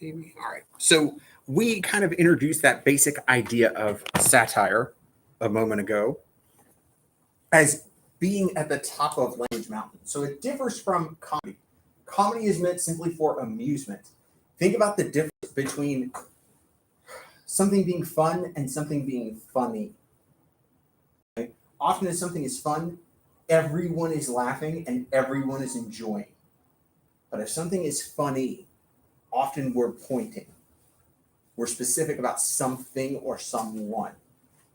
Amy. All right. So we kind of introduced that basic idea of satire a moment ago as being at the top of language mountain. So it differs from comedy. Comedy is meant simply for amusement. Think about the difference between something being fun and something being funny. Okay? Often if something is fun, everyone is laughing and everyone is enjoying. But if something is funny, often we're pointing. We're specific about something or someone.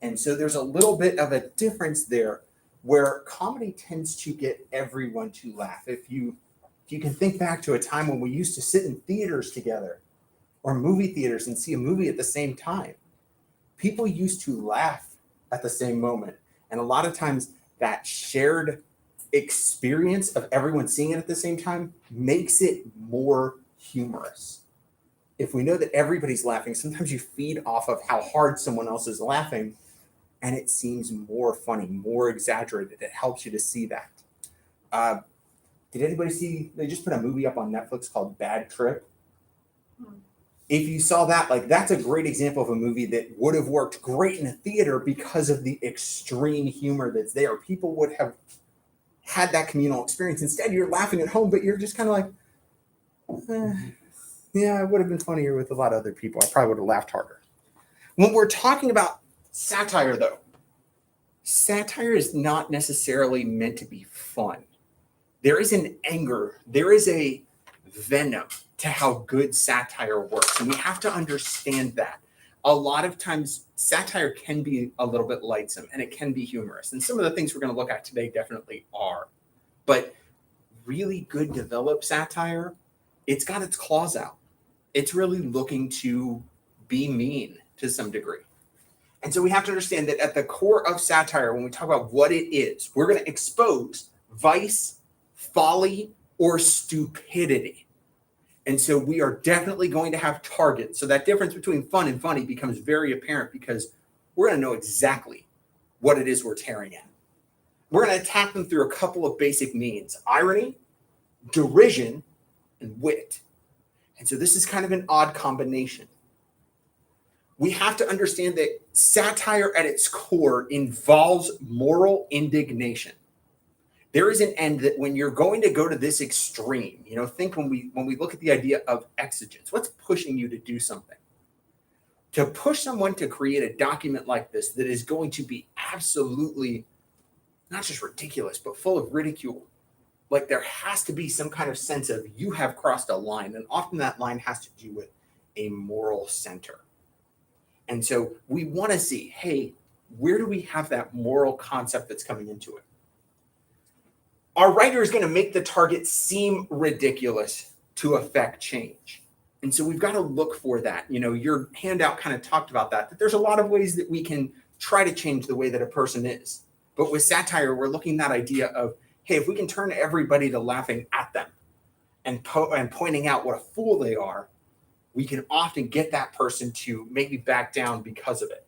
And so there's a little bit of a difference there where comedy tends to get everyone to laugh. If you can think back to a time when we used to sit in theaters together or movie theaters and see a movie at the same time, people used to laugh at the same moment. And a lot of times that shared experience of everyone seeing it at the same time makes it more humorous. If we know that everybody's laughing, sometimes you feed off of how hard someone else is laughing, and it seems more funny, more exaggerated. It helps you to see that. Did anybody see, they just put a movie up on Netflix called Bad Trip? If you saw that, like that's a great example of a movie that would have worked great in a theater because of the extreme humor that's there. People would have had that communal experience. Instead, you're laughing at home, but you're just kind of like, yeah, it would have been funnier with a lot of other people. I probably would have laughed harder. When we're talking about satire, though, satire is not necessarily meant to be fun. There is an anger, there is a venom to how good satire works. And we have to understand that. A lot of times, satire can be a little bit lightsome and it can be humorous. And some of the things we're going to look at today definitely are. But really good developed satire, it's got its claws out. It's really looking to be mean to some degree. And so we have to understand that at the core of satire, when we talk about what it is, we're going to expose vice, folly, or stupidity. And so we are definitely going to have targets. So that difference between fun and funny becomes very apparent because we're going to know exactly what it is we're tearing at. We're going to attack them through a couple of basic means: irony, derision, and wit. And so this is kind of an odd combination. We have to understand that satire at its core involves moral indignation. There is an end that when you're going to go to this extreme, think when we look at the idea of exigence, what's pushing you to do something? To push someone to create a document like this that is going to be absolutely not just ridiculous, but full of ridicule. Like there has to be some kind of sense of you have crossed a line, and often that line has to do with a moral center. And so we want to see, hey, where do we have that moral concept that's coming into it? Our writer is going to make the target seem ridiculous to affect change. And so we've got to look for that. Your handout kind of talked about that there's a lot of ways that we can try to change the way that a person is. But with satire, we're looking at that idea of, hey, if we can turn everybody to laughing at them and pointing out what a fool they are, we can often get that person to maybe back down because of it.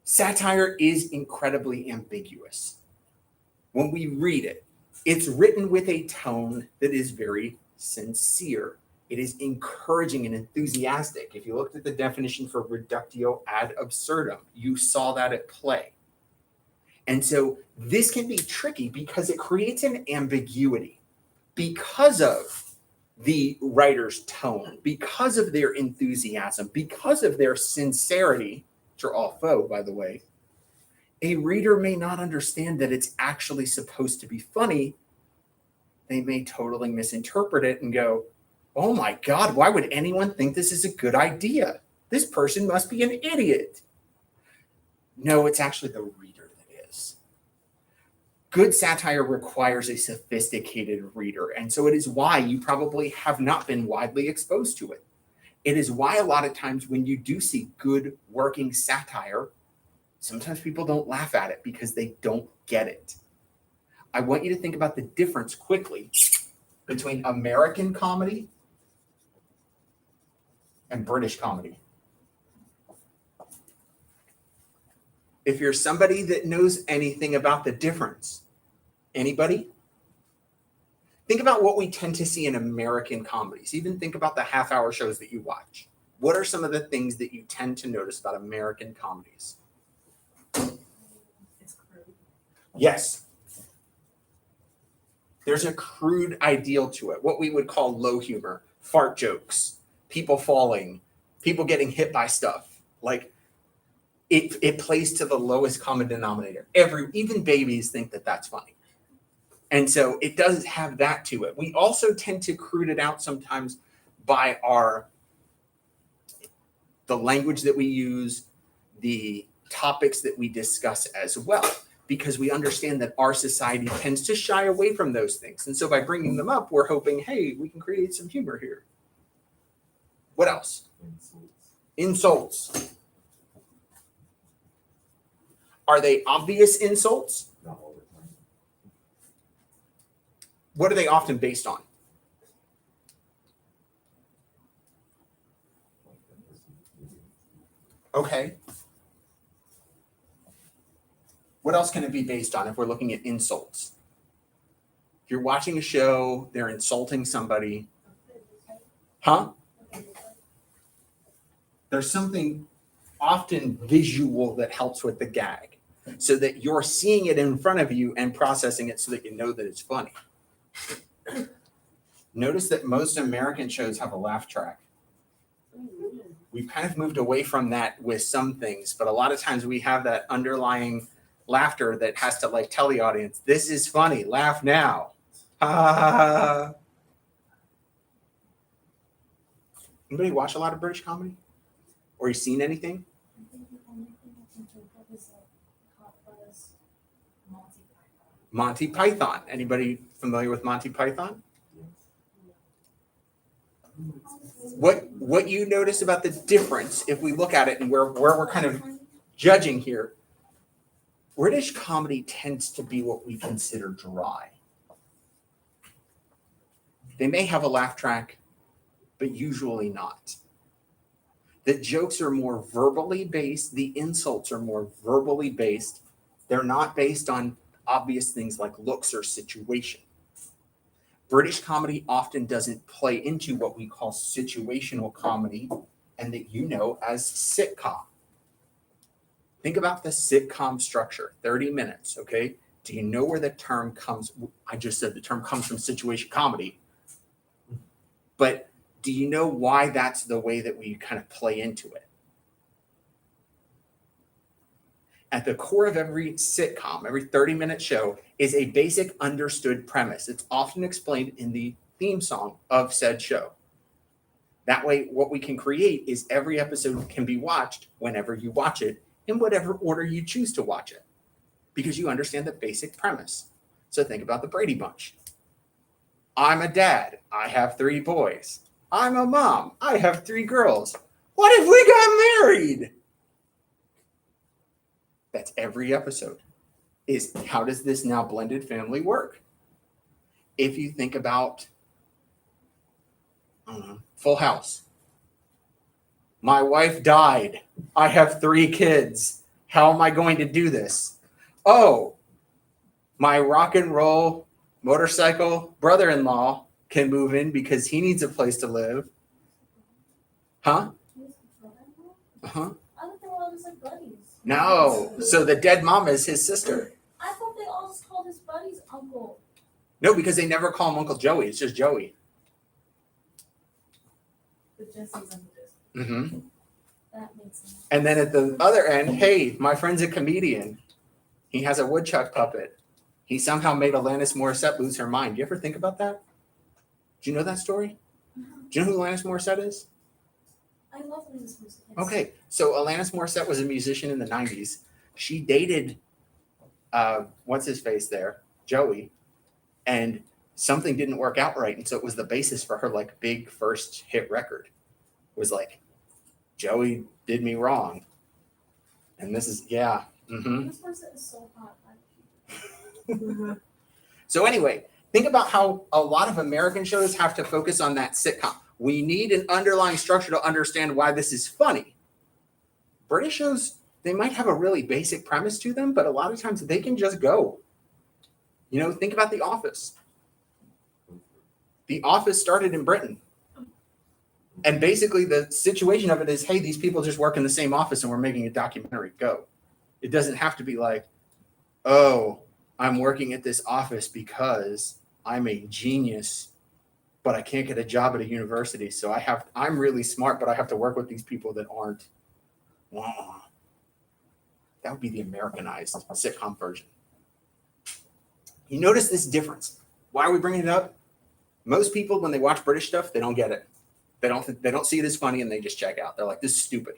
Satire is incredibly ambiguous. When we read it, it's written with a tone that is very sincere. It is encouraging and enthusiastic. If you looked at the definition for reductio ad absurdum, you saw that at play. And so this can be tricky because it creates an ambiguity because of the writer's tone, because of their enthusiasm, because of their sincerity, which are all faux, by the way. A reader may not understand that it's actually supposed to be funny. They may totally misinterpret it and go, oh my God, why would anyone think this is a good idea? This person must be an idiot. No, it's actually the reader that is. Good satire requires a sophisticated reader, and so it is why you probably have not been widely exposed to it. It is why a lot of times when you do see good working satire, sometimes people don't laugh at it because they don't get it. I want you to think about the difference quickly between American comedy and British comedy. If you're somebody that knows anything about the difference, anybody? Think about what we tend to see in American comedies. Even think about the half-hour shows that you watch. What are some of the things that you tend to notice about American comedies? It's crude. Yes. There's a crude ideal to it, what we would call low humor, fart jokes, people falling, people getting hit by stuff. Like it plays to the lowest common denominator. Even babies think that that's funny. And so it does have that to it. We also tend to crude it out sometimes by the language that we use, the topics that we discuss as well, because we understand that our society tends to shy away from those things. And so by bringing them up, we're hoping, hey, we can create some humor here. What else? Insults. Are they obvious insults? Not all the time. What are they often based on? Okay. What else can it be based on if we're looking at insults? If you're watching a show, they're insulting somebody. Huh? There's something often visual that helps with the gag so that you're seeing it in front of you and processing it so that you know that it's funny. Notice that most American shows have a laugh track. We've kind of moved away from that with some things, but a lot of times we have that underlying laughter that has to like tell the audience, this is funny, laugh now. Anybody watch a lot of British comedy? Or you seen anything? Monty Python. Anybody familiar with Monty Python? What you notice about the difference, if we look at it and where we're kind of judging here, British comedy tends to be what we consider dry. They may have a laugh track, but usually not. The jokes are more verbally based. The insults are more verbally based. They're not based on obvious things like looks or situation. British comedy often doesn't play into what we call situational comedy and that you know as sitcom. Think about the sitcom structure, 30 minutes, okay? Do you know where the term comes? I just said the term comes from situation comedy. But do you know why that's the way that we kind of play into it? At the core of every sitcom, every 30-minute show is a basic understood premise. It's often explained in the theme song of said show. That way, what we can create is every episode can be watched whenever you watch it in whatever order you choose to watch it, because you understand the basic premise. So think about the Brady Bunch. I'm a dad. I have 3 boys. I'm a mom. I have 3 girls. What if we got married? That's every episode. Is how does this now blended family work? If you think about Full House. My wife died. I have 3 kids. How am I going to do this? Oh, my rock and roll motorcycle brother-in-law can move in because he needs a place to live. Huh? Uh-huh. I thought they were all just like buddies. No. So the dead mama is his sister. I thought they all just called his buddies uncle. No, because they never call him Uncle Joey. It's just Joey. But Jesse's Uncle Jesse. Mm-hmm. That makes sense. And then at the other end, hey, my friend's a comedian. He has a woodchuck puppet. He somehow made Alanis Morissette lose her mind. Do you ever think about that? Do you know that story? Do you know who Alanis Morissette is? I love Alanis Morissette. Okay, so Alanis Morissette was a musician in the 90s. She dated, what's his face there? Joey. And something didn't work out right. And so it was the basis for her like big first hit record. It was like, Joey did me wrong. And this is, yeah. Mm-hmm. Alanis Morissette is so hot. So anyway, think about how a lot of American shows have to focus on that sitcom. We need an underlying structure to understand why this is funny. British shows, they might have a really basic premise to them, but a lot of times they can just go. You know, think about The Office. The Office started in Britain. And basically the situation of it is, hey, these people just work in the same office and we're making a documentary. Go. It doesn't have to be like, oh, I'm working at this office because I'm a genius, but I can't get a job at a university. So I'm really smart, but I have to work with these people that aren't. Wow. That would be the Americanized sitcom version. You notice this difference. Why are we bringing it up? Most people, when they watch British stuff, they don't get it. They don't see it as funny and they just check out. They're like, this is stupid.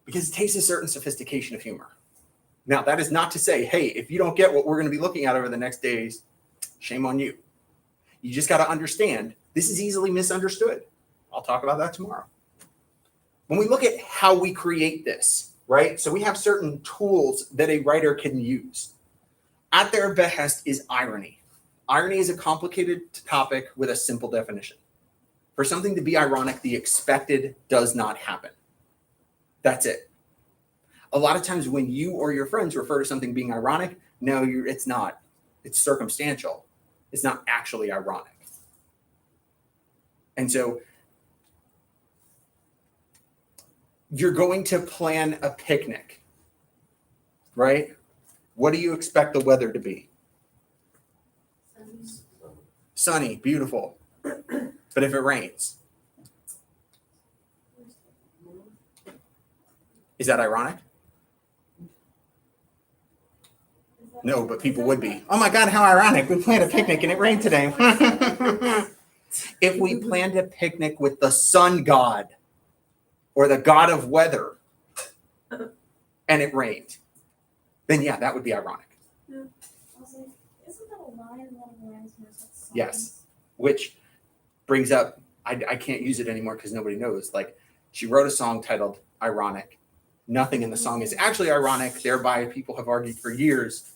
Because it takes a certain sophistication of humor. Now, that is not to say, hey, if you don't get what we're going to be looking at over the next days, shame on you. You just got to understand this is easily misunderstood. I'll talk about that tomorrow. When we look at how we create this, right? So we have certain tools that a writer can use. At their behest is irony. Irony is a complicated topic with a simple definition. For something to be ironic, the expected does not happen. That's it. A lot of times when you or your friends refer to something being ironic, no, it's not. It's circumstantial. It's not actually ironic. And so you're going to plan a picnic, right? What do you expect the weather to be? Sunny, beautiful. But if it rains, is that ironic? No, but people would be. Oh my God, how ironic. We planned a picnic and it rained today. If we planned a picnic with the sun god or the god of weather and it rained, then yeah, that would be ironic. Yeah. I was like, isn't that a line in one of the lines where it's like songs? Yes. Which brings up, I can't use it anymore because nobody knows. Like, she wrote a song titled Ironic. Nothing in the song is actually ironic. Thereby, people have argued for years,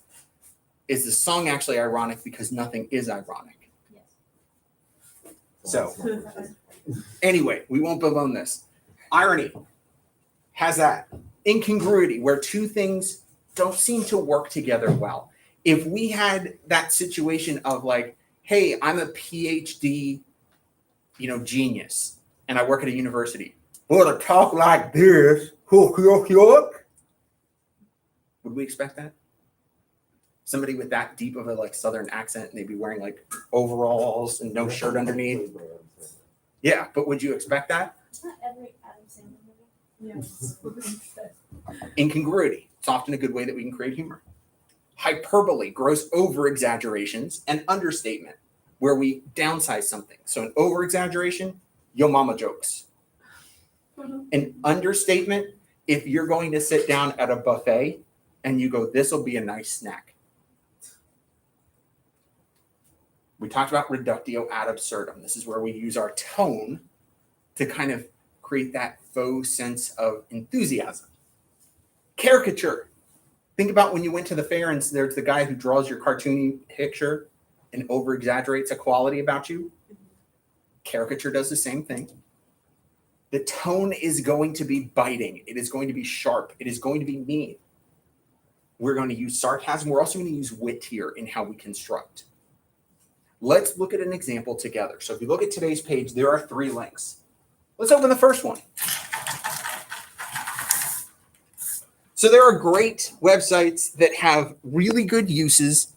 is the song actually ironic because nothing is ironic? Yes. So, anyway, we won't bemoan this. Irony has that incongruity where two things don't seem to work together well. If we had that situation of like, hey, I'm a PhD, genius, and I work at a university. Well, to talk like this, would we expect that? Somebody with that deep of a like Southern accent, and they'd be wearing like overalls and no shirt underneath. Yeah, but would you expect that? It's not every Adam Sandler movie. Yes. Incongruity. It's often a good way that we can create humor. Hyperbole, gross over-exaggerations, and understatement, where we downsize something. So an over-exaggeration, yo mama jokes. An understatement, if you're going to sit down at a buffet and you go, this will be a nice snack. We talked about reductio ad absurdum. This is where we use our tone to kind of create that faux sense of enthusiasm. Caricature. Think about when you went to the fair and there's the guy who draws your cartoony picture and over-exaggerates a quality about you. Caricature does the same thing. The tone is going to be biting. It is going to be sharp. It is going to be mean. We're going to use sarcasm. We're also going to use wit here in how we construct. Let's look at an example together. So if you look at today's page, there are 3 links. Let's open the first one. So there are great websites that have really good uses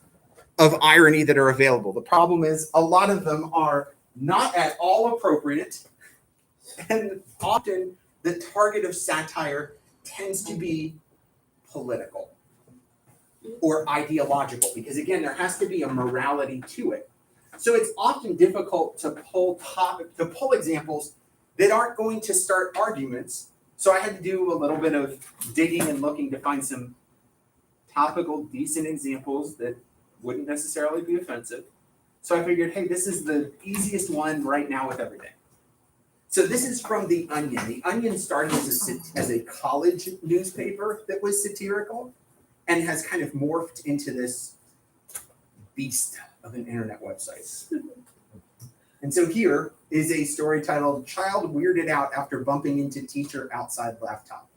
of irony that are available. The problem is a lot of them are not at all appropriate, and often the target of satire tends to be political or ideological, because again, there has to be a morality to it. So it's often difficult to pull examples that aren't going to start arguments. So I had to do a little bit of digging and looking to find some topical, decent examples that wouldn't necessarily be offensive. So I figured, hey, this is the easiest one right now with everything. So this is from The Onion. The Onion started as a college newspaper that was satirical and has kind of morphed into this beast of an internet website. And so here is a story titled Child Weirded Out After Bumping into Teacher Outside Laptop.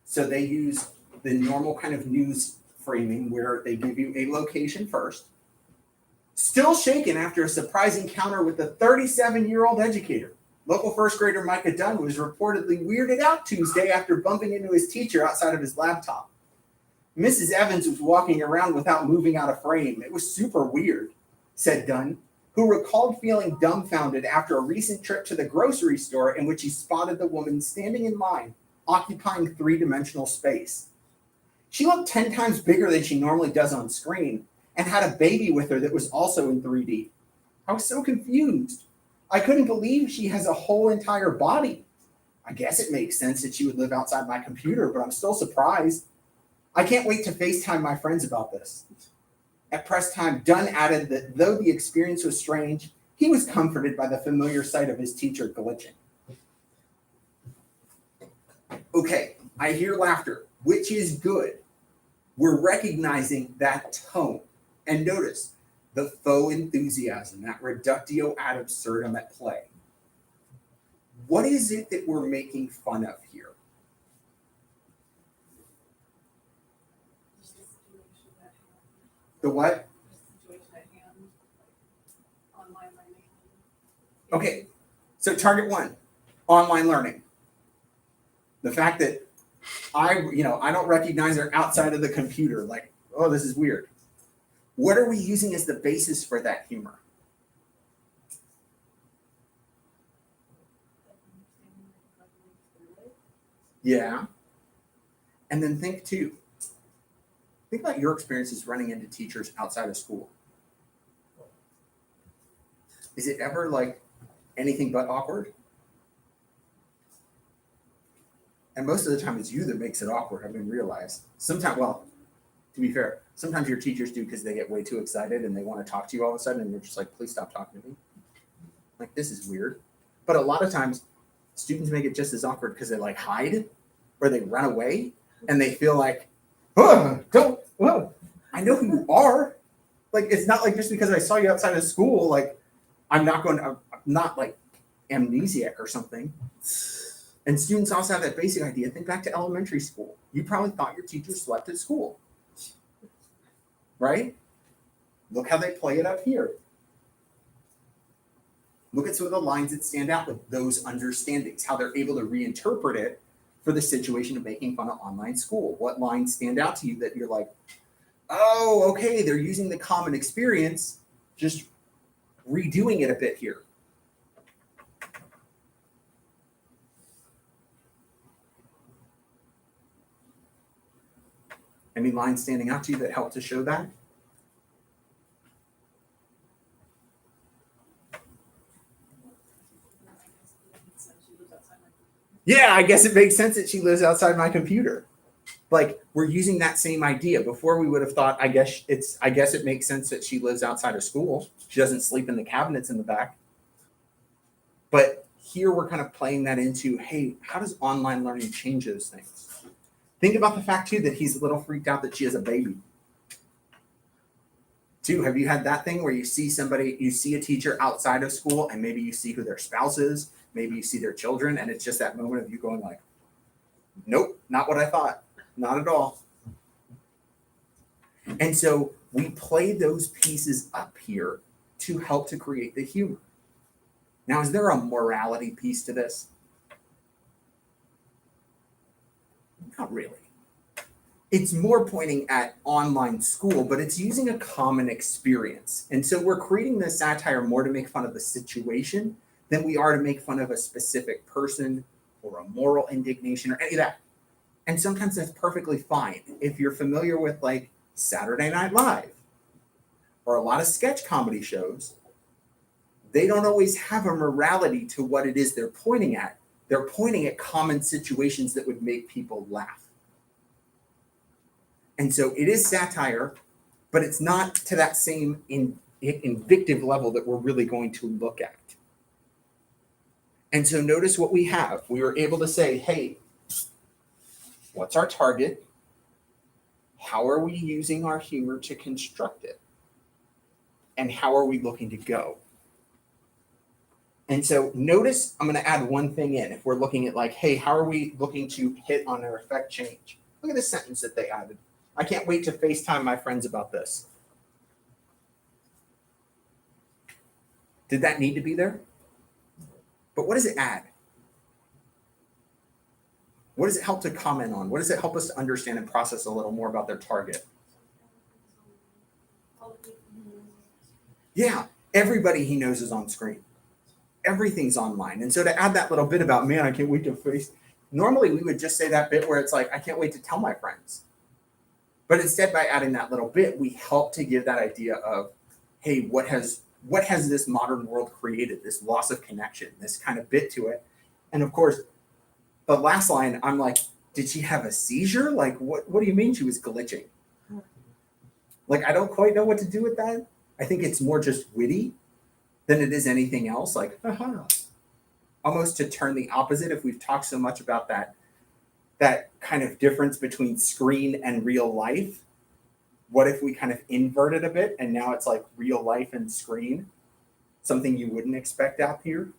So they use the normal kind of news framing where they give you a location first. Still shaken after a surprise encounter with the 37-year-old educator. Local first grader Micah Dunn was reportedly weirded out Tuesday after bumping into his teacher outside of his laptop. Mrs. Evans was walking around without moving out of frame. It was super weird, said Dunn, who recalled feeling dumbfounded after a recent trip to the grocery store in which he spotted the woman standing in line, occupying three-dimensional space. She looked 10 times bigger than she normally does on screen and had a baby with her that was also in 3D. I was so confused. I couldn't believe she has a whole entire body. I guess it makes sense that she would live outside my computer, but I'm still surprised. I can't wait to FaceTime my friends about this. At press time, Dunn added that though the experience was strange, he was comforted by the familiar sight of his teacher glitching. Okay, I hear laughter, which is good. We're recognizing that tone. And notice the faux enthusiasm, that reductio ad absurdum at play. What is it that we're making fun of here? The what? Okay, so target one, online learning. The fact that I don't recognize her outside of the computer, like, oh, this is weird. What are we using as the basis for that humor? Yeah. And then think about your experiences running into teachers outside of school. Is it ever like anything but awkward? And most of the time it's you that makes it awkward, I've been realized. Sometimes, well, to be fair, sometimes your teachers do because they get way too excited and they want to talk to you all of a sudden and you're just like, please stop talking to me. Like, this is weird. But a lot of times students make it just as awkward because they like hide or they run away and they feel like, I know who you are. Like, it's not like just because I saw you outside of school, like I'm not like amnesiac or something. And students also have that basic idea. Think back to elementary school. You probably thought your teacher slept at school, right? Look how they play it up here. Look at some of the lines that stand out with those understandings, how they're able to reinterpret it for the situation of making fun of online school. What lines stand out to you that you're like, oh, okay, they're using the common experience, just redoing it a bit here. Any lines standing out to you that help to show that? Yeah, I guess it makes sense that she lives outside my computer. Like, we're using that same idea. Before we would have thought, I guess it makes sense that she lives outside of school. She doesn't sleep in the cabinets in the back. But here we're kind of playing that into, hey, how does online learning change those things? Think about the fact, too, that he's a little freaked out that she has a baby. Too, have you had that thing where you see a teacher outside of school and maybe you see who their spouse is, maybe you see their children, and it's just that moment of you going like, nope, not what I thought, not at all. And so we play those pieces up here to help to create the humor. Now, is there a morality piece to this? Not really. It's more pointing at online school, but it's using a common experience. And so we're creating this satire more to make fun of the situation than we are to make fun of a specific person or a moral indignation or any of that. And sometimes that's perfectly fine. If you're familiar with like Saturday Night Live or a lot of sketch comedy shows, they don't always have a morality to what it is they're pointing at. They're pointing at common situations that would make people laugh. And so it is satire, but it's not to that same invictive level that we're really going to look at. And so notice what we have. We were able to say, hey, what's our target? How are we using our humor to construct it? And how are we looking to go? And so notice I'm going to add one thing in. If we're looking at like, hey, how are we looking to hit on our effect change? Look at this sentence that they added. I can't wait to FaceTime my friends about this. Did that need to be there? But what does it add? What does it help to comment on? What does it help us to understand and process a little more about their target? Yeah, everybody he knows is on screen. Everything's online. And so to add that little bit about, man, I can't wait to face, normally we would just say that bit where it's like, I can't wait to tell my friends. But instead, by adding that little bit, we help to give that idea of, hey, what has this modern world created, this loss of connection, this kind of bit to it. And of course, the last line, I'm like, did she have a seizure? Like, what do you mean she was glitching? Like, I don't quite know what to do with that. I think it's more just witty than it is anything else. Like, almost to turn the opposite. If we've talked so much about that kind of difference between screen and real life, what if we kind of invert it a bit and now it's like real life and screen, something you wouldn't expect out here?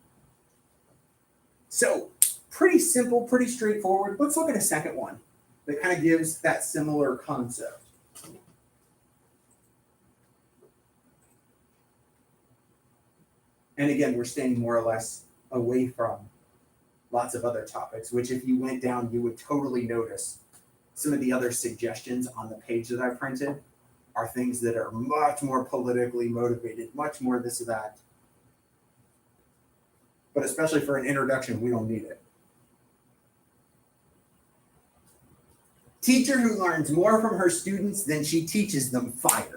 So pretty simple, pretty straightforward. Let's look at a second one that kind of gives that similar concept. And again, we're staying more or less away from lots of other topics, which if you went down, you would totally notice some of the other suggestions on the page that I printed are things that are much more politically motivated, much more this or that. But especially for an introduction, we don't need it. Teacher who learns more from her students than she teaches them, fired.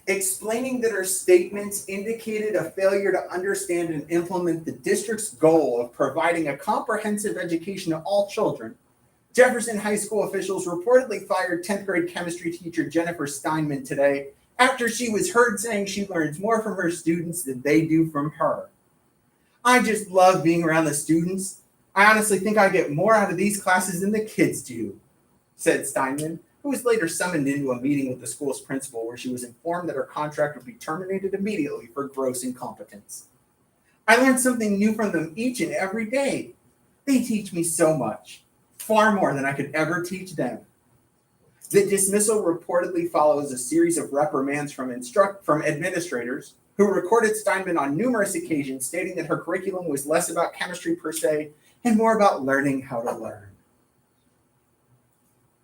Explaining that her statements indicated a failure to understand and implement the district's goal of providing a comprehensive education to all children, Jefferson High School officials reportedly fired 10th grade chemistry teacher Jennifer Steinman today after she was heard saying she learns more from her students than they do from her. I just love being around the students. I honestly think I get more out of these classes than the kids do, said Steinman, who was later summoned into a meeting with the school's principal where she was informed that her contract would be terminated immediately for gross incompetence. I learn something new from them each and every day. They teach me so much, far more than I could ever teach them. The dismissal reportedly follows a series of reprimands from administrators who recorded Steinman on numerous occasions stating that her curriculum was less about chemistry per se and more about learning how to learn.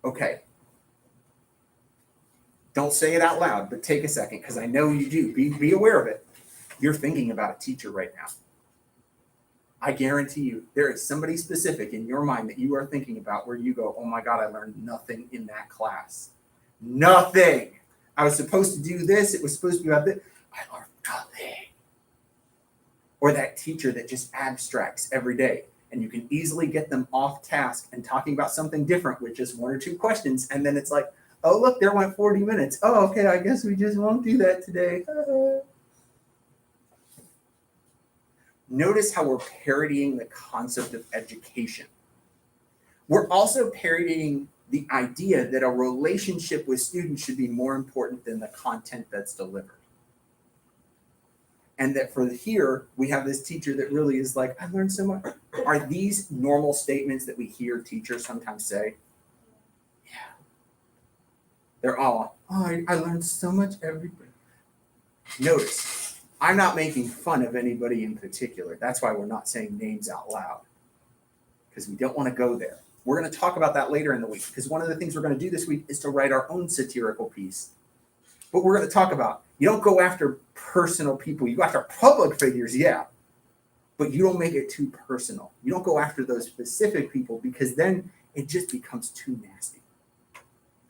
Okay. Don't say it out loud, but take a second, because I know you do. Be aware of it. You're thinking about a teacher right now. I guarantee you, there is somebody specific in your mind that you are thinking about where you go, oh my God, I learned nothing in that class. Nothing. I was supposed to do this. It was supposed to be about this. I learned nothing. Or that teacher that just abstracts every day, and you can easily get them off task and talking about something different with just one or two questions, and then it's like, oh, look, there went 40 minutes. Oh, okay, I guess we just won't do that today. Notice how we're parodying the concept of education. We're also parodying the idea that a relationship with students should be more important than the content that's delivered. And that for here, we have this teacher that really is like, I learned so much. Are these normal statements that we hear teachers sometimes say? Yeah. They're all, oh, I learned so much every day. Notice, I'm not making fun of anybody in particular. That's why we're not saying names out loud, because we don't want to go there. We're going to talk about that later in the week, because one of the things we're going to do this week is to write our own satirical piece. But we're going to talk about, you don't go after personal people. You go after public figures, yeah, but you don't make it too personal. You don't go after those specific people, because then it just becomes too nasty.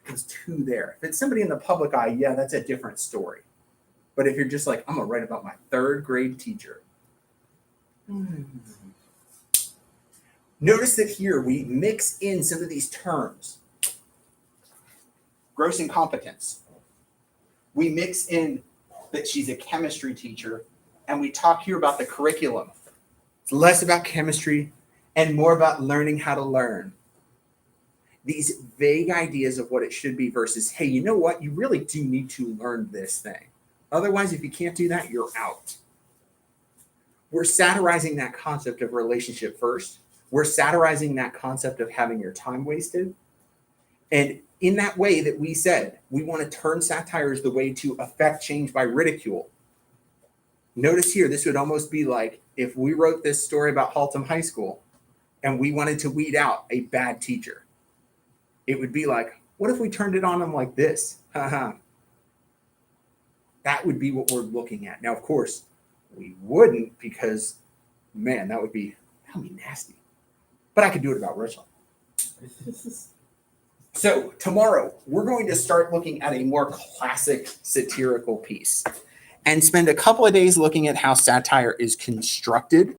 Is too there. If it's somebody in the public eye, yeah, that's a different story. But if you're just like, I'm gonna write about my third grade teacher. Notice that here we mix in some of these terms. Gross incompetence. We mix in that she's a chemistry teacher, and we talk here about the curriculum. It's less about chemistry and more about learning how to learn. These vague ideas of what it should be versus, hey, you know what? You really do need to learn this thing. Otherwise, if you can't do that, you're out. We're satirizing that concept of relationship first. We're satirizing that concept of having your time wasted. And in that way that we said, we want to turn satire as the way to affect change by ridicule. Notice here, this would almost be like if we wrote this story about Haltom High School and we wanted to weed out a bad teacher. It would be like, what if we turned it on them like this? That would be what we're looking at. Now, of course, we wouldn't because, man, that would be nasty. But I could do it about Richland. So tomorrow, we're going to start looking at a more classic satirical piece and spend a couple of days looking at how satire is constructed